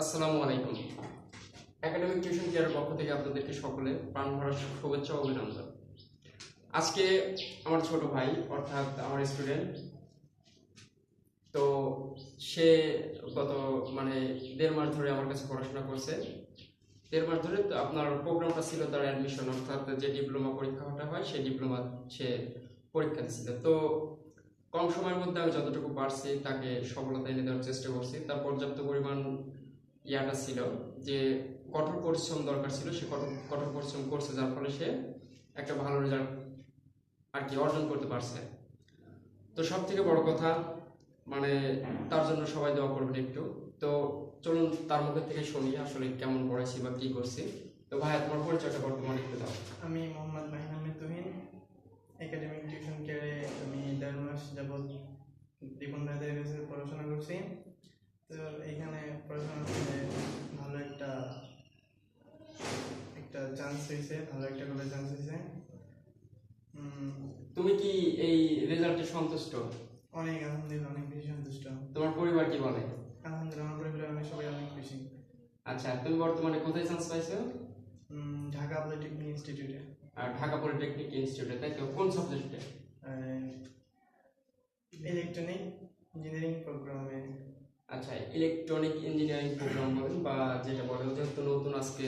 আসসালামু আলাইকুম। Academic tuition কেয়ারের পক্ষ থেকে আপনাদেরকে সকলে প্রাণ ভরা শুভেচ্ছা ও অভিনন্দন। আজকে আমার ছোট ভাই অর্থাৎ আমার স্টুডেন্ট, তো সে গত 1.5 মাস ধরে আমার কাছে পড়াশোনা করছে। 1.5 মাস ধরে তো আপনার প্রোগ্রামটা ছিল তার অ্যাডমিশন, অর্থাৎ যে ডিপ্লোমা পরীক্ষাটা হয় সেই ডিপ্লোমা সে পরীক্ষা দিচ্ছিল। তো কম সময়ের মধ্যে আমি যতটুকু পারছি তাকে সফলতা এনে দেওয়ার চেষ্টা করছি। তার পর্যাপ্ত পরিমাণ ইয়াটা ছিল যে কঠোর পরিশ্রম দরকার ছিল, সে কঠোর পরিশ্রম করছে, যার ফলে সে একটা ভালো রেজাল্ট আর কি অর্জন করতে পারছে। তো সব থেকে বড় কথা মানে তার জন্য সবাই দোয়া করবেন একটু। তো চলুন তার মুখের থেকে শুনি আসলে কেমন পড়াইছি বা কি করছি। তো ভাই তোমার পরিচয়টা বর্তমানে একটু দাও। আমি মোহাম্মদ মাহিন আহমেদ তুহিন, একাডেমিক টিউশন কেয়ারে আমি 1.5 মাস যাবৎ দীপন ভাইদের কাছে পড়াশোনা করছি। তো এখানে পড়াশোনা করে ভালো একটা চান্স হয়েছে, ভালো একটা করে চান্স হয়েছে। তুমি কি এই রেজাল্টে সন্তুষ্ট? অনেক আলহামদুলিল্লাহ, অনেক বেশি সন্তুষ্ট। তোমার পরিবার কি বলে? আলহামদুলিল্লাহ, আমার পরিবারের অনেক সবাই অনেক খুশি। আচ্ছা, তুমি বর্তমানে কোথায় চান্স পাইছো? ঢাকা পলিটেকনিক ইনস্টিটিউটে। আর ঢাকা পলিটেকনিক ইনস্টিটিউটে, তাই তো? কোন সাবজেক্টে? ইলেকট্রনিক ইঞ্জিনিয়ারিং প্রোগ্রামে। আচ্ছা, ইলেকট্রনিক ইঞ্জিনিয়ারিং প্রোগ্রাম বলেন বা যেটা বলে, যেহেতু নতুন আজকে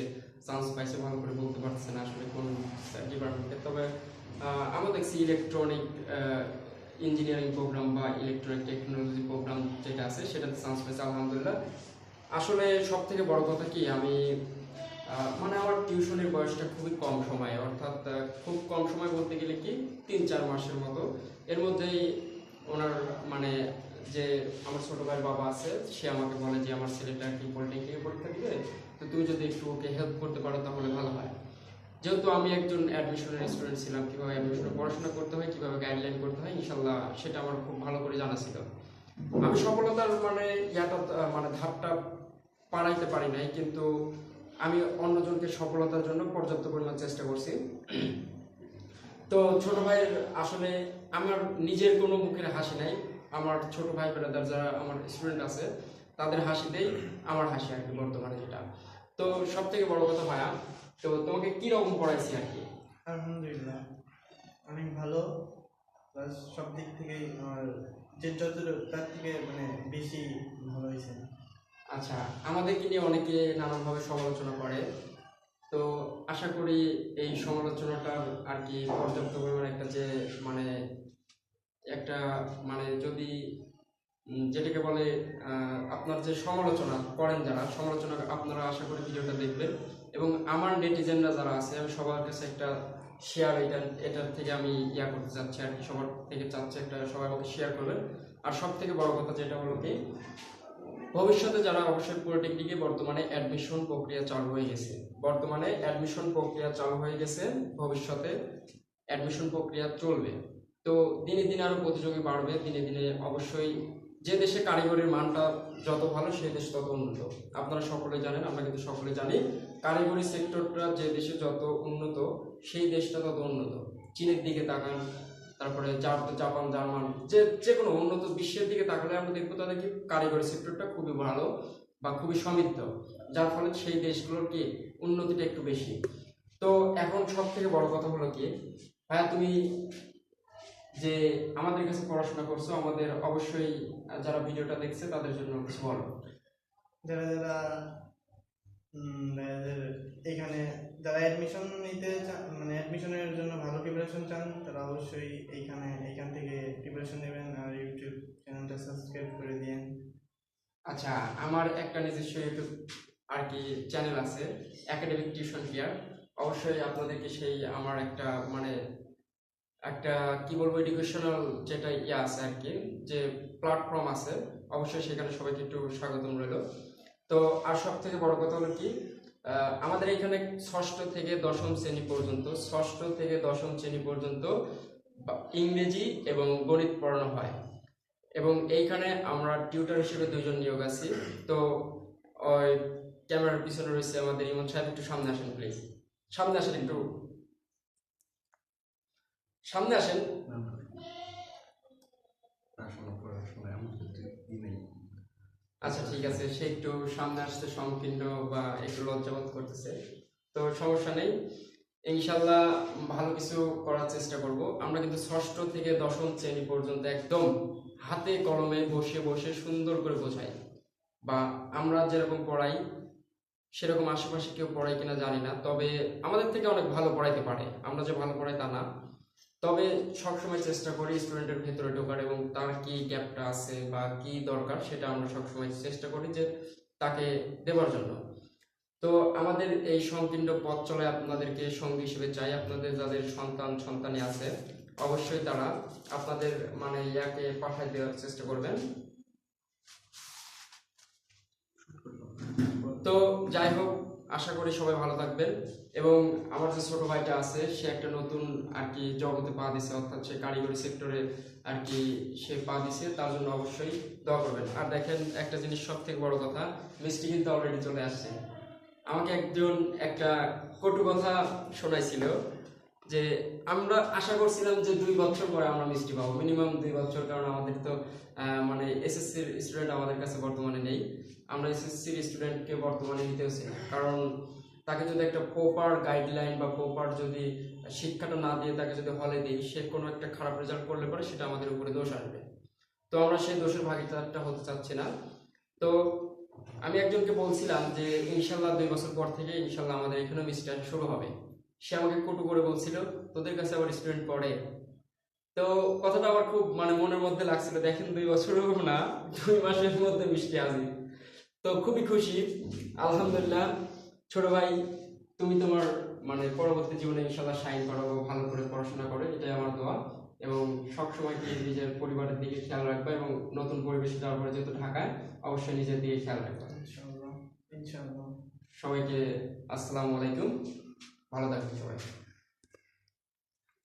চান্স পাইছে, ভালো করে বলতে পারছে না আসলে কোন ডিপার্টমেন্টে। তবে আমরা দেখছি ইলেকট্রনিক ইঞ্জিনিয়ারিং প্রোগ্রাম বা ইলেকট্রনিক টেকনোলজি প্রোগ্রাম যেটা আছে সেটাতে চান্স পেয়েছে, আলহামদুলিল্লাহ। আসলে সব থেকে বড় কথা কি, আমি আমার টিউশনের বয়সটা খুবই কম সময়, অর্থাৎ খুব কম সময় বলতে গেলে কি 3-4 মাসের মতো। এর মধ্যেই ওনার যে আমার ছোট ভাইয়ের বাবা আছে, সে আমাকে বলে যে আমার ছেলেটা কি পলিটেকনিকে পরীক্ষা দিবে, তো তুমি যদি একটু ওকে হেল্প করতে পারো তাহলে ভালো হয়। যেহেতু আমি একজন অ্যাডমিশনের স্টুডেন্ট ছিলাম, কীভাবে অ্যাডমিশনে পড়াশোনা করতে হয়, কীভাবে গাইডলাইন করতে হয়, ইনশাল্লাহ সেটা আমার খুব ভালো করে জানা ছিল। আমি সফলতার ধাপটা পাড়াইতে পারি নাই, কিন্তু আমি অন্যজনকে সফলতার জন্য পর্যাপ্ত পরিমাণ চেষ্টা করছি। তো ছোট ভাইয়ের আসলে আমার নিজের কোনো মুখের হাসি নাই, আমার ছোট ভাই ব্রাদার যারা আমার স্টুডেন্ট আছে তাদের হাসিতেই আমার হাসি আর কি বর্তমানে যেটা। তো সব থেকে বড় কথা ভাইয়া, তো তোমাকে কিরকম পড়াইছি আর কি? আলহামদুলিল্লাহ, অনেক ভালো। প্লাস সব দিক থেকেই আমার যত তার থেকে বেশি ভালো হয়েছে। আচ্ছা, আমাদেরকে নিয়ে অনেকে নানানভাবে সমালোচনা করে, তো আশা করি এই সমালোচনাটার আর কি পর্যাপ্ত পরিমাণ একটা যে একটা যদি যেটাকে বলে আপনার যে সমালোচনা করেন, যারা সমালোচনা আপনারা আশা করি ভিডিওটা দেখবেন, এবং আমার নেটিজেনরা যারা আছে আমি সবার কাছে একটা শেয়ার এটার থেকে আমি করতে চাচ্ছি আর কি, সবার থেকে চাচ্ছি একটা সবাই আমাকে শেয়ার করবেন। আর সব থেকে বড় কথা যেটা হলো কি, ভবিষ্যতে যারা অবশ্যই পলিটেকনিকে বর্তমানে অ্যাডমিশন প্রক্রিয়া চালু হয়ে গেছে, ভবিষ্যতে অ্যাডমিশন প্রক্রিয়া চলবে। তো দিনে দিনে আরো প্রতিযোগী বাড়বে, দিনে দিনে অবশ্যই যে দেশে কারিগরির মানটা যত ভালো সেই দেশ তত উন্নত। আপনারা সকলে জানেন, আমরা কিন্তু সকলে জানি, কারিগরি সেক্টরটা যে দেশে যত উন্নত সেই দেশটা তত উন্নত। চীনের দিকে তাকান, তারপরে জাপান, জার্মান, যে কোনো উন্নত বিশ্বের দিকে তাকালে আমরা দেখবো তাদের কি কারিগরি সেক্টরটা খুবই ভালো বা খুবই সমৃদ্ধ, যার ফলে সেই দেশগুলোর কি উন্নতিটা একটু বেশি। তো এখন সব থেকে বড় কথা হলো কি ভাইয়া, তুমি যে আমাদের কাছে পড়াশোনা করছো, আমাদের অবশ্যই যারা ভিডিওটা দেখছে তাদের জন্য কিছু বলো। যারা যারা এখানে যারা অ্যাডমিশন নিতে চান, অ্যাডমিশনের জন্য ভালো প্রিপারেশন চান, তারা অবশ্যই এইখান থেকে প্রিপারেশন নেবেন আর ইউটিউব চ্যানেলটা সাবস্ক্রাইব করে দিন। আচ্ছা, আমার একটা নিজস্ব ইউটিউব আর কি চ্যানেল আছে, একাডেমিক টিউশন কেয়ার। অবশ্যই আপনাদেরকে সেই আমার একটা কি বলবো এডুকেশনাল যেটা আছে আর কি, যে প্ল্যাটফর্ম আছে, অবশ্যই সেখানে সবাইকে একটু স্বাগতম রইল। তো আর সব থেকে বড় কথা হলো কি, আমাদের এখানে ষষ্ঠ থেকে দশম শ্রেণী পর্যন্ত ইংরেজি এবং গণিত পড়ানো হয়, এবং এইখানে আমরা টিউটর হিসেবে 2 জন নিয়োগ আছি। তো ওই ক্যামেরার পিছনে রয়েছে আমাদের ইমন সাহেব, একটু সামনে আসেন প্লিজ, সামনে আসেন, একটু সামনে আসেন। আচ্ছা ঠিক আছে, সে একটু সামনে আসতে সংকীর্ণ বা একটু লজ্জাবোধ করতেছে, তো সমস্যা নেই, ইনশাল্লাহ ভালো কিছু করার চেষ্টা করব। আমরা কিন্তু ষষ্ঠ থেকে দশম শ্রেণী পর্যন্ত একদম হাতে কলমে বসে বসে সুন্দর করে বোঝাই, বা আমরা যেরকম পড়াই সেরকম আশেপাশে কেউ পড়ায় কিনা জানি না, তবে আমাদের থেকে অনেক ভালো পড়াইতে পারে, আমরা যে ভালো পড়াই তা না, তবে সবসময় চেষ্টা করি স্টুডেন্টের ভেতরে ঢোকার এবং তার কি গ্যাপটা আছে বা কি দরকার সেটা আমরা সবসময় চেষ্টা করি যে তাকে দেওয়ার জন্য। তো আমাদের এই সংকীর্ণ পথ চলায় আপনাদেরকে সঙ্গী হিসেবে চাই। আপনাদের যাদের সন্তানি আছে অবশ্যই তারা আপনাদের মানে ইয়াকে পাঠায় দেওয়ার চেষ্টা করবেন। তো যাই হোক, আশা করি সবাই ভালো থাকবেন। এবং আমার যে ছোট ভাইটা আছে সে একটা নতুন আর কি জগতে পা দিছে, অর্থাৎ সে কারিগরি সেক্টরে আর কি সে পা দিছে, তার জন্য অবশ্যই দোয়া করবেন। আর দেখেন একটা জিনিস সব থেকে বড় কথা, মিষ্টি কিন্তু অলরেডি চলে আসছে। আমাকে একজন একটা কটু কথা শোনাইছিল যে আমরা আশা করছিলাম যে 2 বছর পরে আমরা মিষ্টি পাবো, মিনিমাম 2 বছর, কারণ আমাদের তো মানে এসএসসির স্টুডেন্ট আমাদের কাছে বর্তমানে নেই, আমরা এসএসসির স্টুডেন্টকে বর্তমানে নিতেওছি না, কারণ তাকে যদি একটা প্রপার গাইডলাইন বা প্রপার যদি শিক্ষাটা না দিয়ে তাকে যদি হলে দিই, সে কোনো একটা খারাপ রেজাল্ট করলে পরে সেটা আমাদের উপরে দোষ আসবে। তো আমরা সেই দোষের ভাগিদারটা হতে চাচ্ছি না। তো আমি একজনকে বলছিলাম যে ইনশাল্লাহ 2 বছর পর থেকে ইনশাল্লাহ আমাদের এখানেও মিষ্টি আসা শুরু হবে। সে আমাকে কটু করে বলছিল তোদের কাছে আবার স্টুডেন্ট পড়ে। তো কথাটা আমার খুব মানে মনের মধ্যে লাগছিল, দেখেন 2 বছরও না, 2 মাসের মধ্যে মিষ্টি আসি। তো খুবই খুশি, আলহামদুলিল্লাহ। ছোট ভাই, তুমি তোমার মানে পরবর্তী জীবনে ইনশাল্লাহ শাইন করো, ভালো করে পড়াশোনা করো, এটাই আমার দোয়া। এবং সবসময় কি নিজের পরিবারের দিকে খেয়াল রাখবা, এবং নতুন পরিবেশে যাওয়ার পরে যেহেতু ঢাকায়, অবশ্যই নিজের দিকে খেয়াল রাখবা। ইনশাআল্লাহ ইনশাআল্লাহ। সবাইকে আসসালামু আলাইকুম, ভালো থাকবেন সবাই।